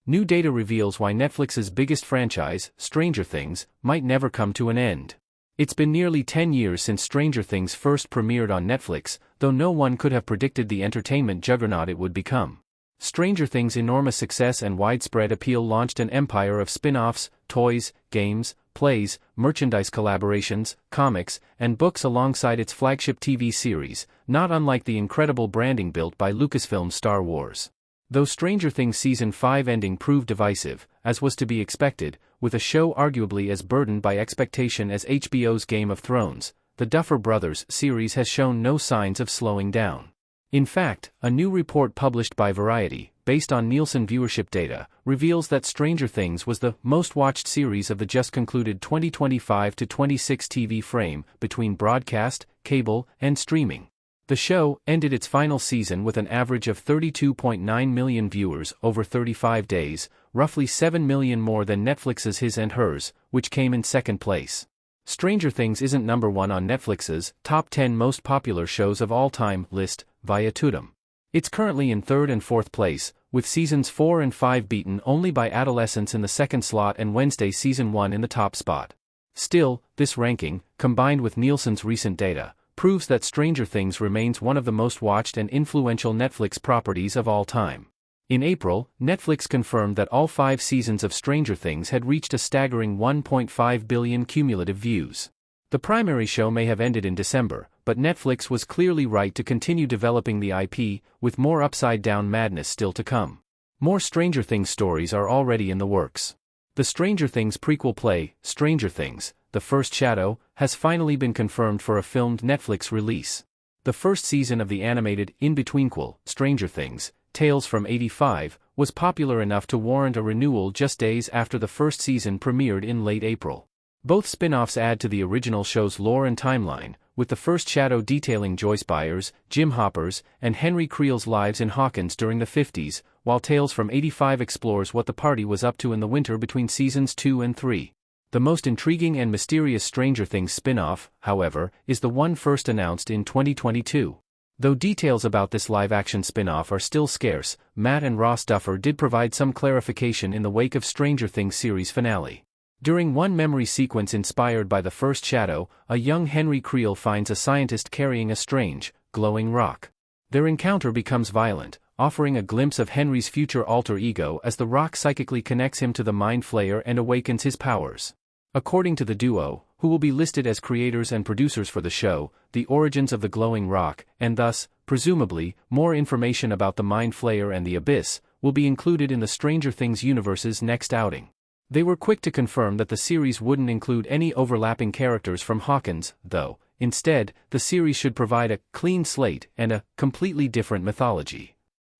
New data reveals why Netflix's biggest franchise, Stranger Things, might never come to an end. It's been nearly 10 years since Stranger Things first premiered on Netflix, though no one could have predicted the entertainment juggernaut it would become. Stranger Things' enormous success and widespread appeal launched an empire of spin-offs, toys, games, plays, merchandise collaborations, comics, and books alongside its flagship TV series, not unlike the incredible branding built by Lucasfilm's Star Wars. Though Stranger Things Season 5 ending proved divisive, as was to be expected, with a show arguably as burdened by expectation as HBO's Game of Thrones, the Duffer Brothers series has shown no signs of slowing down. In fact, a new report published by Variety, based on Nielsen viewership data, reveals that Stranger Things was the most-watched series of the just-concluded 2025-26 TV frame between broadcast, cable, and streaming. The show ended its final season with an average of 32.9 million viewers over 35 days, roughly 7 million more than Netflix's His and Hers, which came in second place. Stranger Things isn't number one on Netflix's top 10 most popular shows of all time list, via Tutum. It's currently in third and fourth place, with seasons 4 and 5 beaten only by Adolescence in the second slot and Wednesday season 1 in the top spot. Still, this ranking, combined with Nielsen's recent data, proves that Stranger Things remains one of the most watched and influential Netflix properties of all time. In April, Netflix confirmed that all 5 seasons of Stranger Things had reached a staggering 1.5 billion cumulative views. The primary show may have ended in December, but Netflix was clearly right to continue developing the IP, with more upside-down madness still to come. More Stranger Things stories are already in the works. The Stranger Things prequel play, Stranger Things: The First Shadow, has finally been confirmed for a filmed Netflix release. The first season of the animated in-betweenquel, Stranger Things: Tales from '85, was popular enough to warrant a renewal just days after the first season premiered in late April. Both spin-offs add to the original show's lore and timeline, with The First Shadow detailing Joyce Byers, Jim Hopper's, and Henry Creel's lives in Hawkins during the 50s, while Tales from '85 explores what the party was up to in the winter between seasons 2 and 3. The most intriguing and mysterious Stranger Things spin-off, however, is the one first announced in 2022. Though details about this live-action spin-off are still scarce, Matt and Ross Duffer did provide some clarification in the wake of Stranger Things series finale. During one memory sequence inspired by The First Shadow, a young Henry Creel finds a scientist carrying a strange, glowing rock. Their encounter becomes violent, offering a glimpse of Henry's future alter ego as the rock psychically connects him to the Mind Flayer and awakens his powers. According to the duo, who will be listed as creators and producers for the show, the origins of the glowing rock, and thus, presumably, more information about the Mind Flayer and the Abyss, will be included in the Stranger Things universe's next outing. They were quick to confirm that the series wouldn't include any overlapping characters from Hawkins, though. Instead, the series should provide a clean slate and a completely different mythology.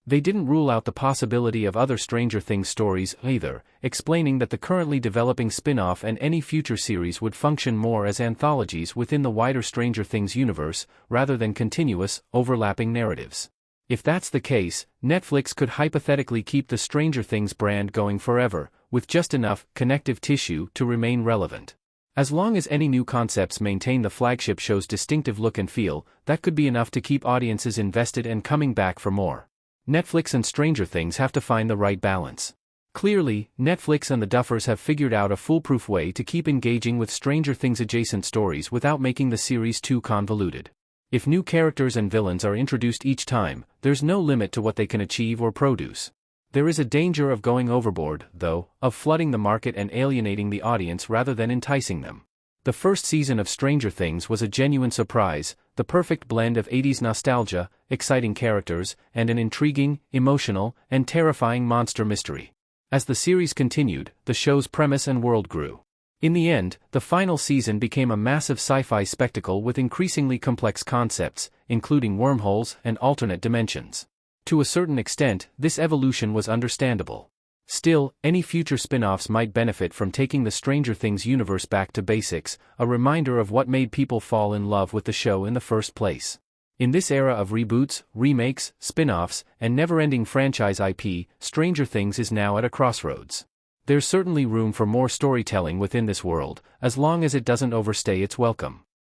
They didn't rule out the possibility of other Stranger Things stories either, explaining that the currently developing spin-off and any future series would function more as anthologies within the wider Stranger Things universe, rather than continuous, overlapping narratives. If that's the case, Netflix could hypothetically keep the Stranger Things brand going forever, with just enough connective tissue to remain relevant. As long as any new concepts maintain the flagship show's distinctive look and feel, that could be enough to keep audiences invested and coming back for more. Netflix and Stranger Things have to find the right balance. Clearly, Netflix and the Duffers have figured out a foolproof way to keep engaging with Stranger Things adjacent stories without making the series too convoluted. If new characters and villains are introduced each time, there's no limit to what they can achieve or produce. There is a danger of going overboard, though, of flooding the market and alienating the audience rather than enticing them. The first season of Stranger Things was a genuine surprise, the perfect blend of 80s nostalgia, exciting characters, and an intriguing, emotional, and terrifying monster mystery. As the series continued, the show's premise and world grew. In the end, the final season became a massive sci-fi spectacle with increasingly complex concepts, including wormholes and alternate dimensions. To a certain extent, this evolution was understandable. Still, any future spin-offs might benefit from taking the Stranger Things universe back to basics, a reminder of what made people fall in love with the show in the first place. In this era of reboots, remakes, spin-offs, and never-ending franchise IP, Stranger Things is now at a crossroads. There's certainly room for more storytelling within this world, as long as it doesn't overstay its welcome.